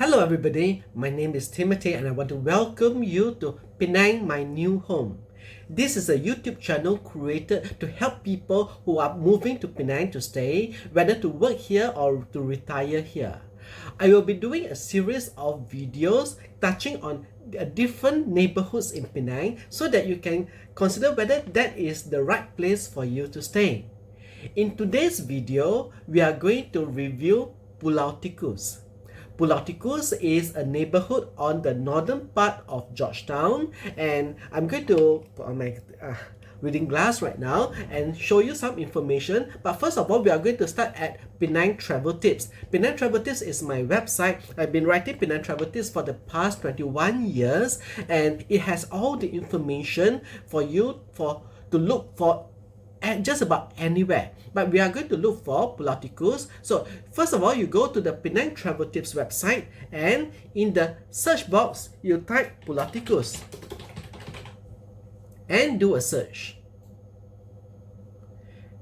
Hello everybody, my name is Timothy and I want to welcome you to Penang, my new home. This is a YouTube channel created to help people who are moving to Penang to stay, whether to work here or to retire here. I will be doing a series of videos touching on different neighborhoods in Penang so that you can consider whether that is the right place for you to stay. In today's video, we are going to review Pulau Tikus. Pulau Tikus is a neighborhood on the northern part of Georgetown, and I'm going to put on my reading glass right now and show you some information. But first of all, we are going to start at Penang Travel Tips. Penang Travel Tips is my website. I've been writing Penang Travel Tips for the past 21 years, and it has all the information for you to look for at just about anywhere. But we are going to look for Pulau Tikus. So first of all, you go to the Penang Travel Tips website, and in the search box, you type Pulau Tikus and do a search.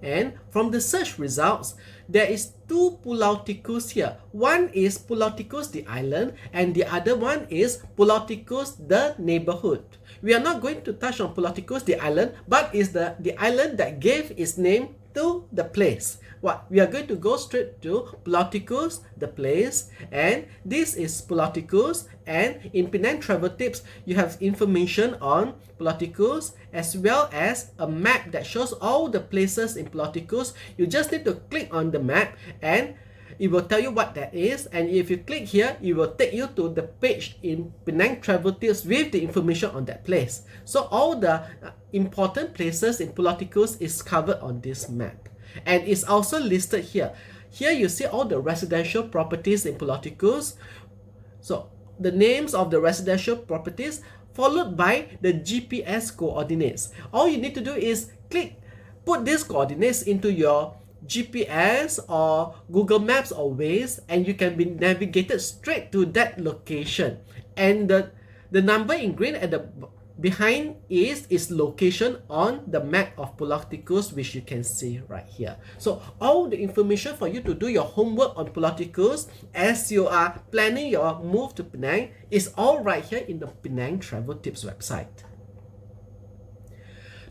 And from the search results, there is two Pulau Tikus here. One is Pulau Tikus the island, and the other one is Pulau Tikus the neighborhood. We are not going to touch on Pulau Tikus the island, but it's the island that gave its name to the place. We are going to go straight to Pulau Tikus, the place, and this is Pulau Tikus. And in Penang Travel Tips, you have information on Pulau Tikus as well as a map that shows all the places in Pulau Tikus. You just need to click on the map and it will tell you what that is, and if you click here, it will take you to the page in Penang Travel Tips with the information on that place. So all the important places in Pulau Tikus is covered on this map, and it's also listed here. Here you see all the residential properties in Pulau Tikus. So the names of the residential properties followed by the GPS coordinates. All you need to do is put these coordinates into your GPS or Google Maps or Waze, and you can be navigated straight to that location. And the number in green at the behind is its location on the map of Pulau Tikus, which you can see right here. So all the information for you to do your homework on Pulau Tikus as you are planning your move to Penang is all right here in the Penang Travel Tips website.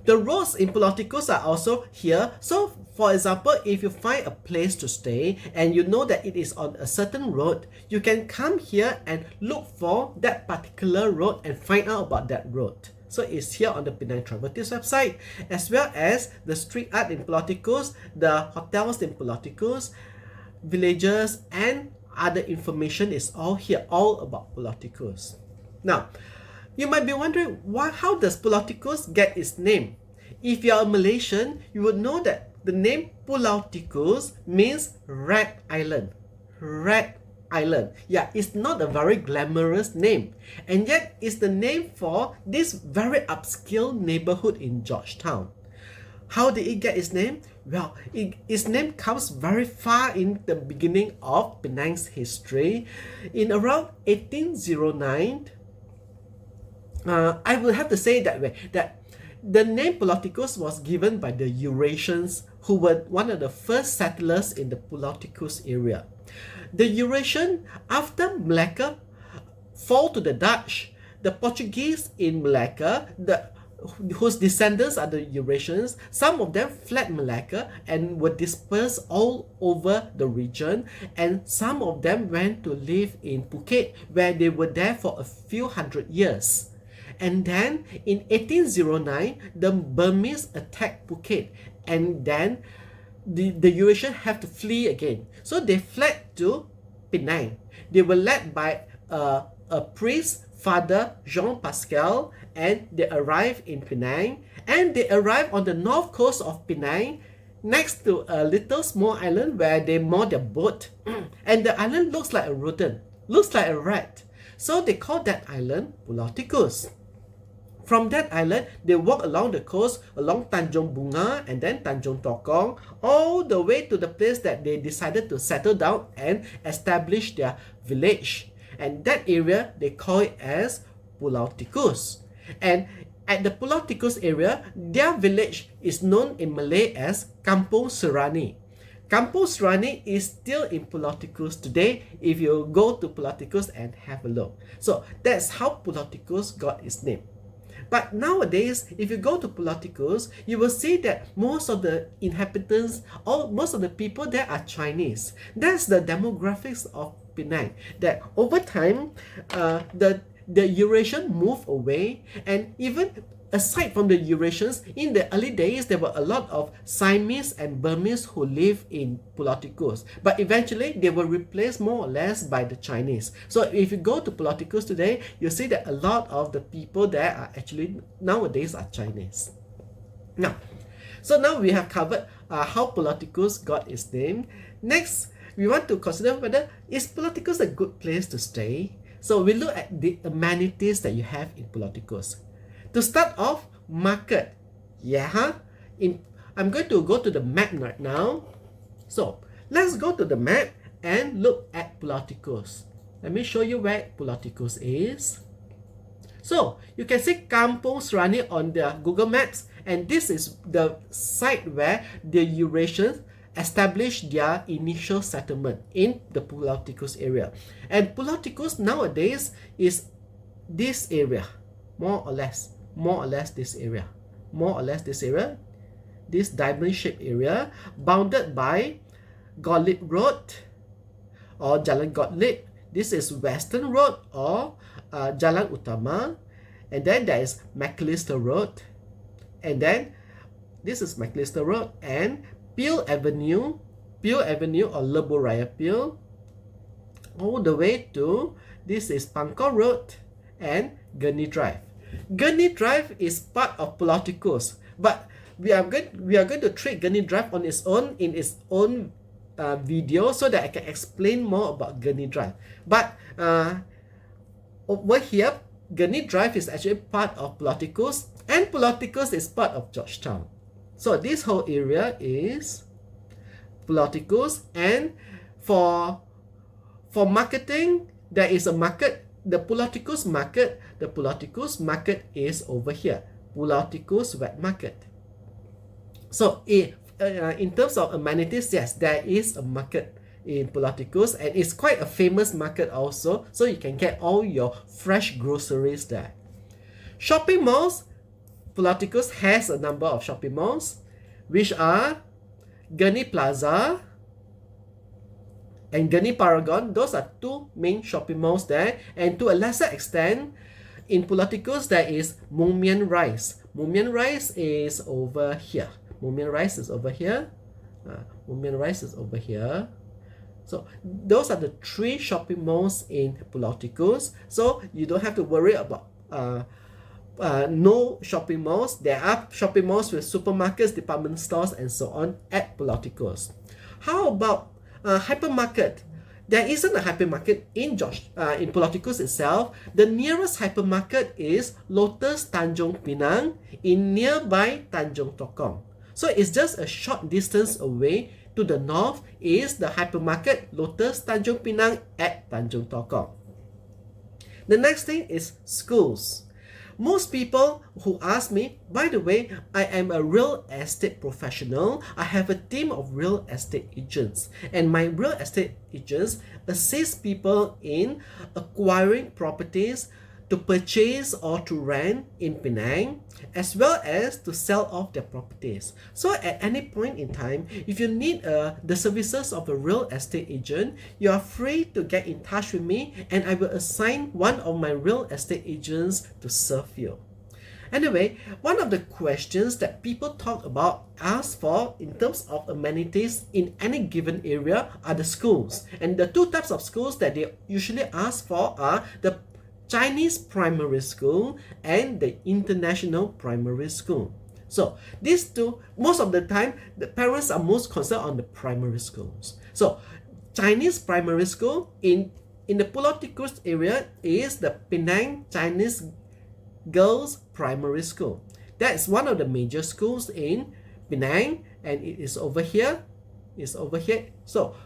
The roads in Pulau Tikus are also here. So for example, if you find a place to stay and you know that it is on a certain road, you can come here and look for that particular road and find out about that road. So it's here on the Penang Travel Tips website, as well as the street art in Pulau Tikus, the hotels in Pulau Tikus, villages, and other information is all here, all about Pulau Tikus. Now, you might be wondering, how does Pulau Tikus get its name? If you are a Malaysian, you would know that the name Pulau Tikus means Red Island. Red Island. Yeah, it's not a very glamorous name, and yet it's the name for this very upscale neighborhood in Georgetown. How did it get its name? Well, its name comes very far in the beginning of Penang's history. In around 1809, I will have to say that way, that the name Pulau Tikus was given by the Eurasians, who were one of the first settlers in the Pulau Tikus area. The Eurasian, after Malacca fall to the Dutch, the Portuguese in Malacca, whose descendants are the Eurasians, some of them fled Malacca and were dispersed all over the region, and some of them went to live in Phuket, where they were there for a few hundred years. And then in 1809, the Burmese attacked Phuket, and then the Eurasians have to flee again. So they fled to Penang. They were led by a priest, Father Jean Pascal, and they arrived in Penang, and they arrived on the north coast of Penang, next to a little small island where they moor their boat. And the island looks like a rodent, looks like a rat. So they call that island Pulau Tikus. From that island, they walk along the coast, along Tanjung Bunga and then Tanjung Tokong, all the way to the place that they decided to settle down and establish their village. And that area, they call it as Pulau Tikus. And at the Pulau Tikus area, their village is known in Malay as Kampung Serani. Kampung Serani is still in Pulau Tikus today if you go to Pulau Tikus and have a look. So that's how Pulau Tikus got its name. But nowadays, if you go to Pulau Tikus, you will see that most of the inhabitants or most of the people there are Chinese. That's the demographics of Penang. That over time, the Eurasian moved away, and even aside from the Eurasians, in the early days, there were a lot of Siamese and Burmese who lived in Pulau Tikus. But eventually, they were replaced more or less by the Chinese. So if you go to Pulau Tikus today, you see that a lot of the people there are actually nowadays are Chinese. Now we have covered how Pulau Tikus got its name. Next, we want to consider whether is Pulau Tikus a good place to stay. So we look at the amenities that you have in Pulau Tikus. To start off, market. I'm going to go to the map right now. So let's go to the map and look at Pulau Tikus. Let me show you where Pulau Tikus is. So you can see Kampung Serani on the Google Maps, and this is the site where the Eurasians established their initial settlement in the Pulau Tikus area. And Pulau Tikus nowadays is this area, more or less this area, this diamond-shaped area, bounded by Golip Road or Jalan Gotlib. This is Western Road or Jalan Utama, and then there is McAllister Road, and then this is McAllister Road and Peel Avenue or Lebuh Raya Peel, all the way to this is Pangkor Road and Gurney Drive. Gurney Drive is part of Pulau Tikus, but we are going to treat Gurney Drive on its own in its own video so that I can explain more about Gurney Drive. But over here, Gurney Drive is actually part of Pulau Tikus, and Pulau Tikus is part of Georgetown. So this whole area is Pulau Tikus, and for marketing, there is a market. The Pulau Tikus market is over here, Pulau Tikus Wet Market. So in terms of amenities, yes, there is a market in Pulau Tikus, and it's quite a famous market also, so you can get all your fresh groceries there. Shopping malls, Pulau Tikus has a number of shopping malls, which are Gurney Plaza and Gurney Paragon. Those are two main shopping malls there, and to a lesser extent, in Pulau Tikus there is Mumian Rise. Mumian Rise is over here. So those are the three shopping malls in Pulau Tikus. So you don't have to worry about no shopping malls. There are shopping malls with supermarkets, department stores, and so on at Pulau Tikus. How about hypermarket? There isn't a hypermarket in Pulau Tikus itself. The nearest hypermarket is Lotus Tanjung Pinang in nearby Tanjung Tokong. So it's just a short distance away. To the north is the hypermarket Lotus Tanjung Pinang at Tanjung Tokong. The next thing is schools. Most people who ask me, by the way, I am a real estate professional. I have a team of real estate agents, and my real estate agents assist people in acquiring properties to purchase or to rent in Penang, as well as to sell off their properties. So at any point in time, if you need the services of a real estate agent, you are free to get in touch with me, and I will assign one of my real estate agents to serve you. Anyway, one of the questions that people ask for in terms of amenities in any given area are the schools. And the two types of schools that they usually ask for are the Chinese primary school and the international primary school. So these two, most of the time, the parents are most concerned on the primary schools. So Chinese primary school in the Pulau Tikus area is the Penang Chinese Girls Primary School. That is one of the major schools in Penang, and it is over here. So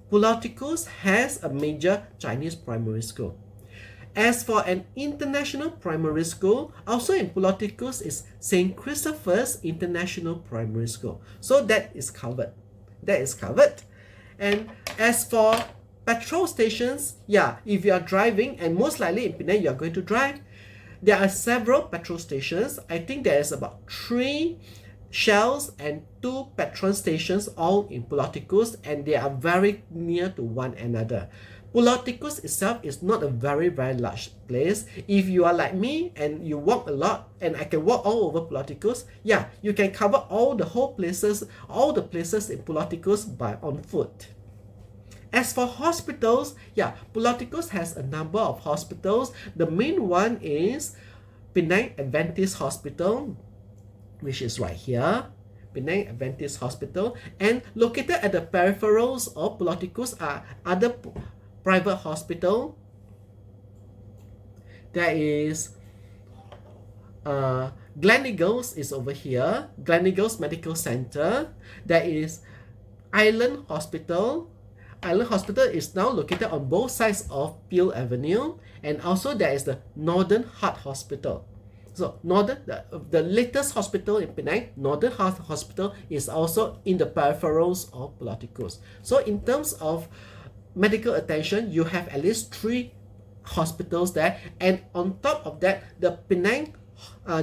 Pulau Tikus has a major Chinese primary school. As for an international primary school, also in Pulau Tikus is St. Christopher's International Primary School. So that is covered. that is covered. And as for petrol stations, yeah, if you are driving, and most likely in Penang you are going to drive, there are several petrol stations. I think there is about 3 Shells and 2 Petron stations all in Pulau Tikus, and they are very near to one another. Pulau Tikus itself is not a very large place. If you are like me and you walk a lot, and I can walk all over Pulau Tikus, yeah, you can cover all the places in Pulau Tikus on foot. As for hospitals, yeah, Pulau Tikus has a number of hospitals. The main one is Penang Adventist Hospital, which is right here, Penang Adventist Hospital, and located at the peripherals of Pulau Tikus are other private hospital. There is Gleneagles is over here, Gleneagles Medical Center. There is Island Hospital. Island Hospital is now located on both sides of Peel Avenue, and also there is the Northern Heart Hospital. So the latest hospital in Penang, Northern Heart Hospital, is also in the peripherals of Pulau Tikus. So in terms of medical attention, you have at least 3 hospitals there, and on top of that, the Penang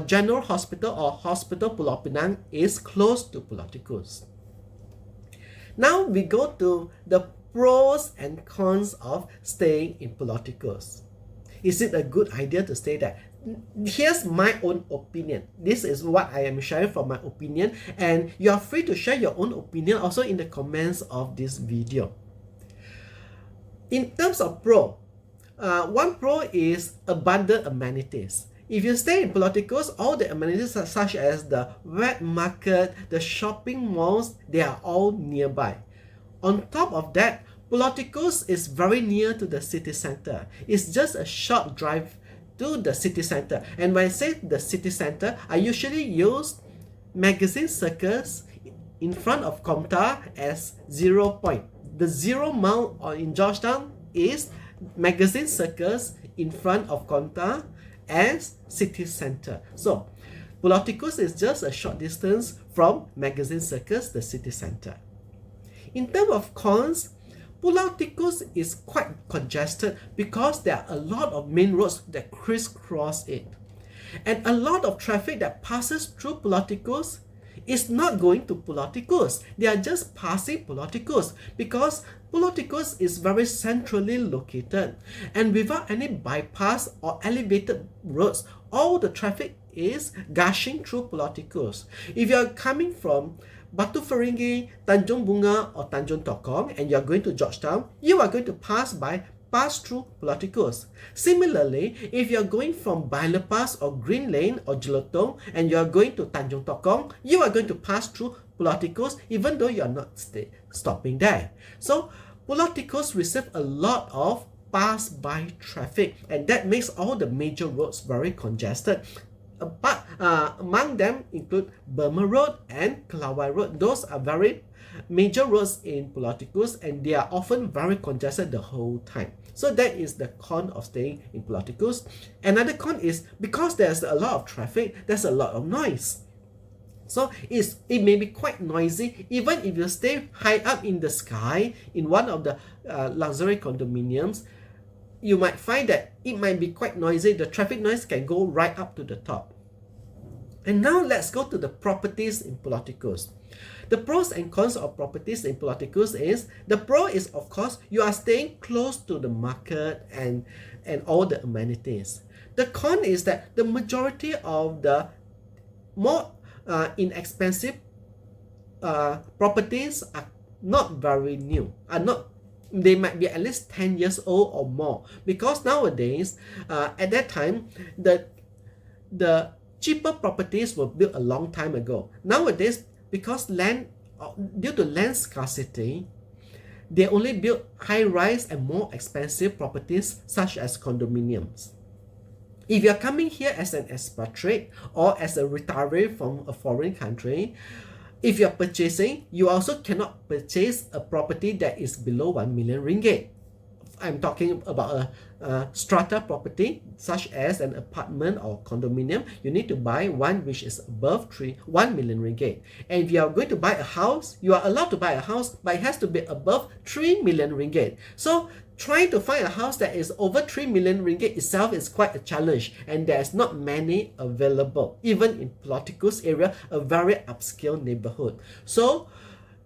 General Hospital or Hospital Pulau Penang is close to Pulau Tikus. Now we go to the pros and cons of staying in Pulau Tikus. Is it a good idea to stay there? Here's my own opinion. This is what I am sharing from my opinion, and you are free to share your own opinion also in the comments of this video. In terms of pro, one pro is abundant amenities. If you stay in Pulau Tikus, all the amenities such as the wet market, the shopping malls, they are all nearby. On top of that, Pulau Tikus is very near to the city center. It's just a short drive to the city center. And when I say the city center, I usually use Magazine Circus in front of Komtar as 0 point. The 0 mile in Georgetown is Magazine Circus in front of Komtar as city center. So Pulau Tikus is just a short distance from Magazine Circus, the city center. In terms of cons, Pulau Tikus is quite congested because there are a lot of main roads that crisscross it. And a lot of traffic that passes through Pulau Tikus is not going to Pulau Tikus. They are just passing Pulau Tikus because Pulau Tikus is very centrally located. And without any bypass or elevated roads, all the traffic is gushing through Pulau Tikus. If you are coming from Batu Ferringhi, Tanjung Bunga or Tanjung Tokong and you are going to Georgetown, you are going to pass through Pulau Tikus. Similarly, if you are going from Bylepas or Green Lane or Jelutong and you are going to Tanjung Tokong, you are going to pass through Pulau Tikus even though you are not stopping there. So Pulau Tikus receives a lot of pass-by traffic, and that makes all the major roads very congested. But among them include Burma Road and Kelawai Road. Those are very major roads in Pulau Tikus, and they are often very congested the whole time. So that is the con of staying in Pulau Tikus. Another con is because there's a lot of traffic, there's a lot of noise. So it may be quite noisy even if you stay high up in the sky in one of the luxury condominiums. You might find that it might be quite noisy. The traffic noise can go right up to the top. And now let's go to the properties in Pulau Tikus. The pros and cons of properties in Pulau Tikus is, the pro is of course you are staying close to the market and all the amenities. The con is that the majority of the more inexpensive properties are not very new, they might be at least 10 years old or more, because nowadays at that time the cheaper properties were built a long time ago. Nowadays, because due to land scarcity, they only build high-rise and more expensive properties such as condominiums. If you are coming here as an expatriate or as a retiree from a foreign country, if you are purchasing, you also cannot purchase a property that is below 1 million ringgit. I'm talking about a strata property, such as an apartment or condominium, you need to buy one which is above 1 million ringgit. And if you are going to buy a house, you are allowed to buy a house, but it has to be above 3 million ringgit. So trying to find a house that is over 3 million ringgit itself is quite a challenge, and there's not many available, even in Pulau Tikus area, a very upscale neighborhood. So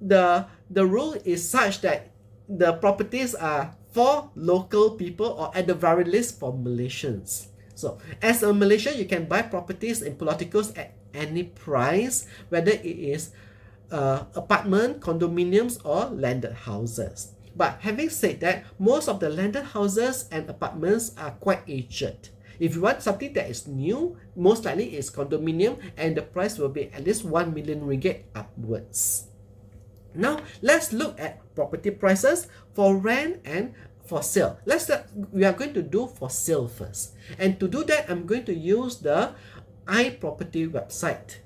the rule is such that the properties are for local people, or at the very least for Malaysians. So as a Malaysian, you can buy properties in Pulau Tikus at any price, whether it is apartment, condominiums, or landed houses. But having said that, most of the landed houses and apartments are quite aged. If you want something that is new, most likely it's condominium, and the price will be at least 1 million ringgit upwards. Now let's look at property prices for rent and for sale. We are going to do for sale first, and to do that, I'm going to use the iProperty website.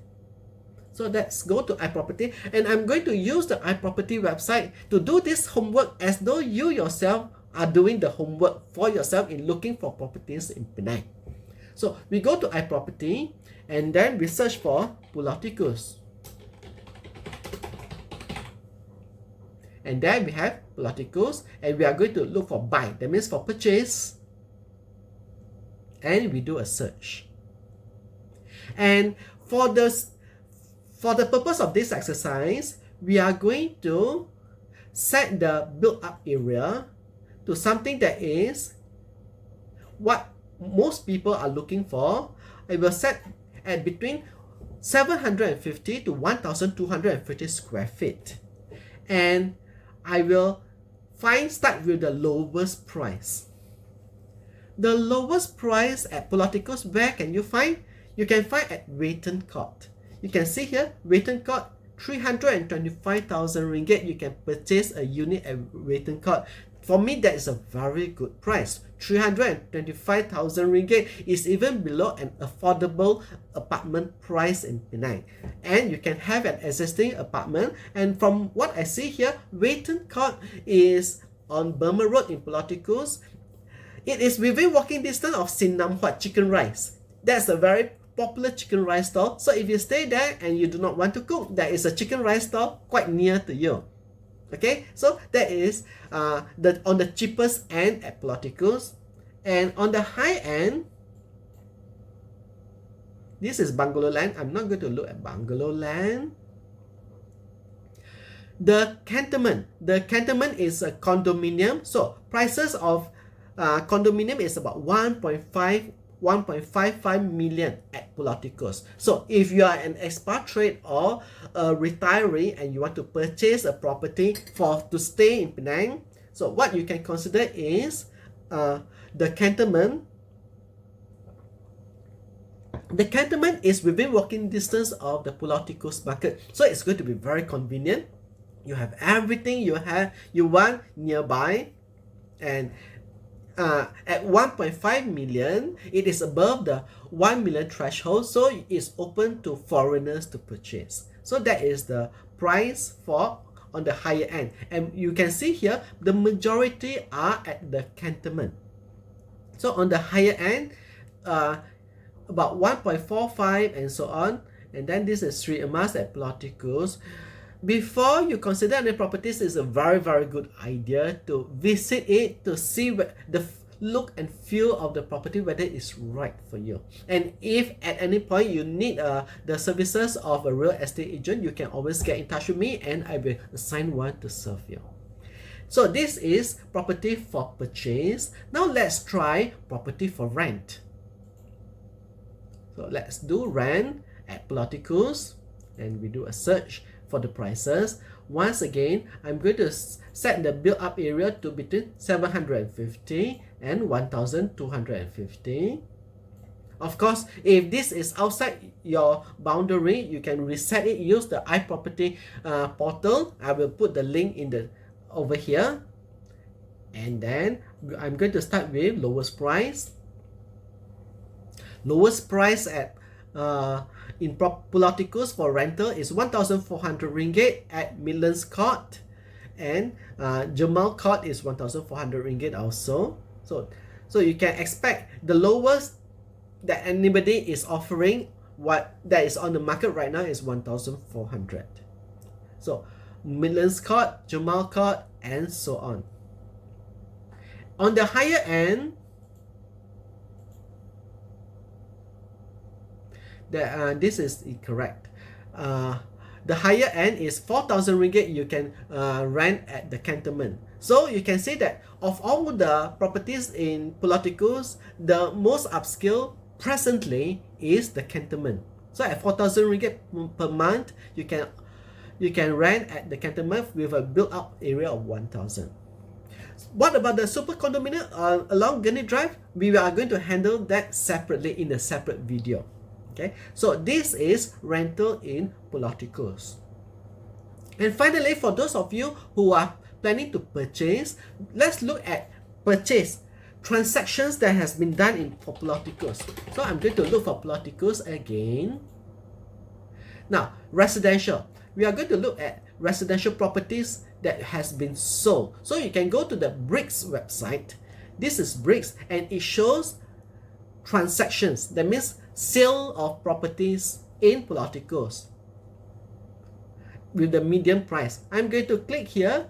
So let's go to iProperty, and I'm going to use the iProperty website to do this homework as though you yourself are doing the homework for yourself in looking for properties in Penang. So we go to iProperty, and then we search for Pulau Tikus. And then we have Pulau Tikus, and we are going to look for buy, that means for purchase, and we do a search. And for the purpose of this exercise, we are going to set the build-up area to something that is what most people are looking for. I will set at between 750 to 1,250 square feet. And I will start with the lowest price. The lowest price at Pulau Tikus, where can you find? You can find at Waiton Court. You can see here, Waiton Court, 325,000 ringgit. You can purchase a unit at Waiton Court. For me, that is a very good price. 325,000 ringgit is even below an affordable apartment price in Penang. And you can have an existing apartment. And from what I see here, Waiton Court is on Burma Road in Pulau Tikus. It is within walking distance of Sin Nam Huat Chicken Rice. That's a very popular chicken rice stall. So if you stay there and you do not want to cook, there is a chicken rice stall quite near to you. Okay, so that is on the cheapest end at Pulau Tikus. And on the high end, this is bungalow land. I'm not going to look at bungalow land. The cantonment is a condominium. So prices of condominium is about 1.55 million at Pulau Tikus. So if you are an expatriate or a retiree and you want to purchase a property to stay in Penang, so what you can consider is the cantonment. The cantonment is within walking distance of the Pulau Tikus market, so it's going to be very convenient. You have everything you want nearby, and at 1.5 million, it is above the 1 million threshold, so it's open to foreigners to purchase. So that is the price for on the higher end. And you can see here, the majority are at the cantonment. So on the higher end, about 1.45 and so on. And then this is Sri Emas at Pulau Tikus. Before you consider any properties, it's a very, very good idea to visit it to see the look and feel of the property, whether it's right for you. And if at any point you need the services of a real estate agent, you can always get in touch with me and I will assign one to serve you. So this is property for purchase. Now let's try property for rent. So let's do rent at Pulau Tikus, and we do a search for the prices. Once again, I'm going to set the build-up area to between 750 and 1,250. Of course, if this is outside your boundary, you can reset it. Use the iProperty portal. I will put the link over here. And then I'm going to start with lowest price. Lowest price at in Pulau Tikus for rental is 1,400 ringgit at Midlands Court, and Jamal Court is 1,400 ringgit also. So So you can expect the lowest that anybody is offering, what that is on the market right now, is 1,400. So Midlands Court, Jamal Court, and so on. On the higher end, this is incorrect. The higher end is 4,000 ringgit you can rent at the cantonment. So you can see that of all the properties in Pulau Tikus, the most upscale presently is the cantonment. So at 4,000 ringgit per month, you can rent at the cantonment with a built-up area of 1,000. What about the super condominium along Gurney Drive? We are going to handle that separately in a separate video. Okay, so this is rental in Pulau Tikus. And finally, for those of you who are planning to purchase, let's look at purchase transactions that has been done in for Pulau Tikus. So I'm going to look for Pulau Tikus again. Now, residential. We are going to look at residential properties that has been sold. So you can go to the Bricks website. This is Bricks, and it shows transactions. That means sale of properties in Pulau Tikus with the median price. I'm going to click here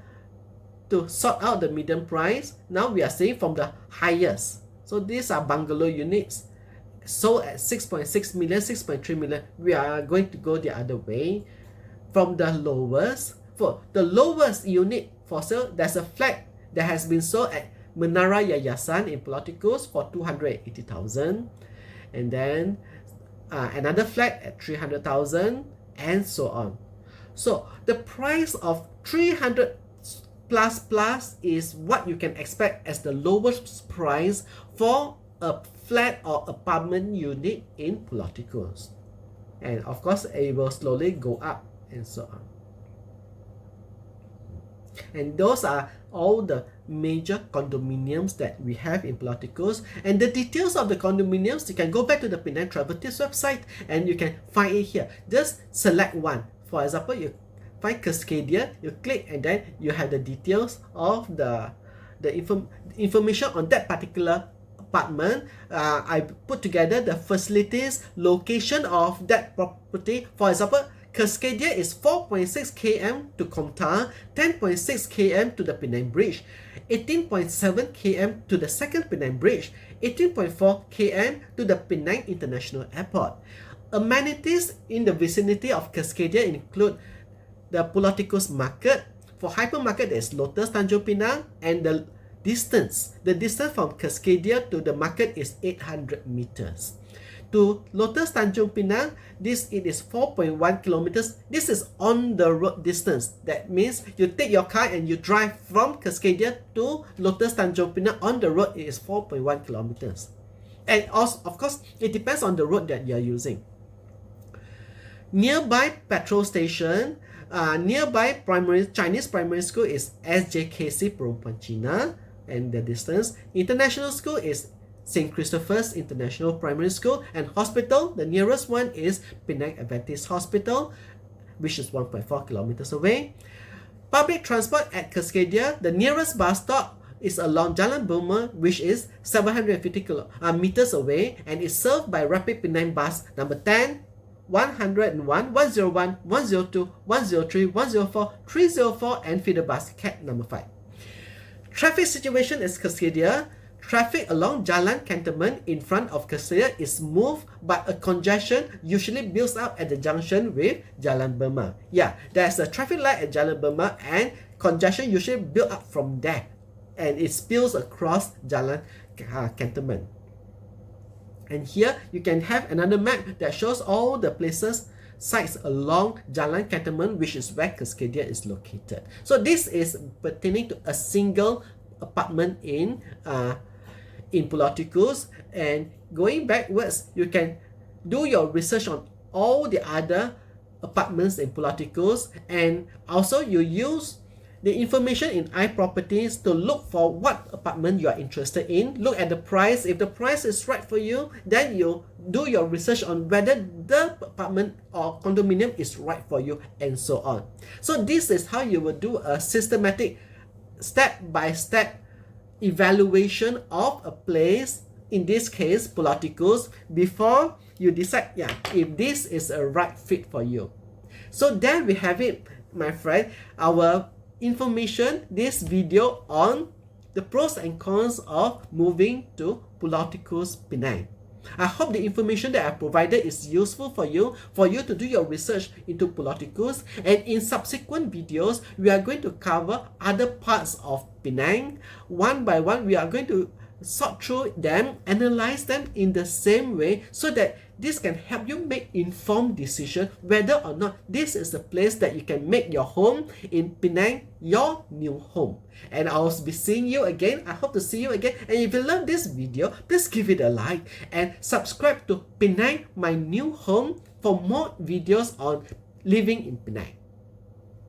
to sort out the median price. Now we are seeing from the highest. So these are bungalow units sold at 6.6 million, 6.3 million. We are going to go the other way. From the lowest, for the lowest unit for sale, there's a flat that has been sold at Menara Yayasan in Pulau Tikus for 280,000, and then another flat at 300,000, and so on. So the price of 300 plus is what you can expect as the lowest price for a flat or apartment unit in Pulau Tikus, and of course it will slowly go up and so on. And those are all the major condominiums that we have in Pulau Tikus. And the details of the condominiums, you can go back to the Penang Travel Tips website and you can find it here. Just select one. For example, you find Cascadia, you click, and then you have the details of the information on that particular apartment. I put together the facilities, location of that property. For example, Cascadia is 4.6 km to Komtar, 10.6 km to the Penang Bridge, 18.7 km to the second Penang Bridge, 18.4 km to the Penang International Airport. Amenities in the vicinity of Cascadia include the Pulau Tikus Market. For hypermarket, there is Lotus Tanjung Pinang, and the distance from Cascadia to the market is 800 meters. To Lotus Tanjung Pinang, it is 4.1 kilometers. This is on the road distance. That means you take your car and you drive from Cascadia to Lotus Tanjung Pinang. On the road, it is 4.1 kilometers. And also, of course, it depends on the road that you are using. Nearby petrol station, nearby Chinese primary school is SJKC Perempuan Cina, and the distance. International school is St. Christopher's International Primary School, and hospital, the nearest one is Penang Adventist Hospital, which is 1.4 kilometers away. Public transport at Cascadia, the nearest bus stop is along Jalan Burma, which is 750 meters away, and is served by Rapid Penang Bus number 10, 101, 101, 102, 103, 104, 304, and feeder bus CAT number 5. Traffic situation is Cascadia. Traffic along Jalan Cantonment in front of Cascadia is smooth, but a congestion usually builds up at the junction with Jalan Burma. Yeah, there's a traffic light at Jalan Burma, and congestion usually builds up from there, and it spills across Jalan Cantonment. And here you can have another map that shows all the places, sites along Jalan Cantonment, which is where Cascadia is located. So this is pertaining to a single apartment in Pulau Tikus. And going backwards, you can do your research on all the other apartments in Pulau Tikus, and also you use the information in iProperties to look for what apartment you are interested in. Look at the price. If the price is right for you, then you do your research on whether the apartment or condominium is right for you, and so on. So this is how you will do a systematic step-by-step evaluation of a place, in this case Pulau Tikus, before you decide if this is a right fit for you. So there we have it, my friend, our information, this video on the pros and cons of moving to Pulau Tikus Penang. I hope the information that I provided is useful for you to do your research into Pulau Tikus, and in subsequent videos we are going to cover other parts of Penang. One by one we are going to sort through them, analyze them in the same way, so that this can help you make informed decision whether or not this is the place that you can make your home in Penang your new home. And I'll be seeing you again. I hope to see you again. And if you love this video, please give it a like and subscribe to Penang My New Home for more videos on living in Penang.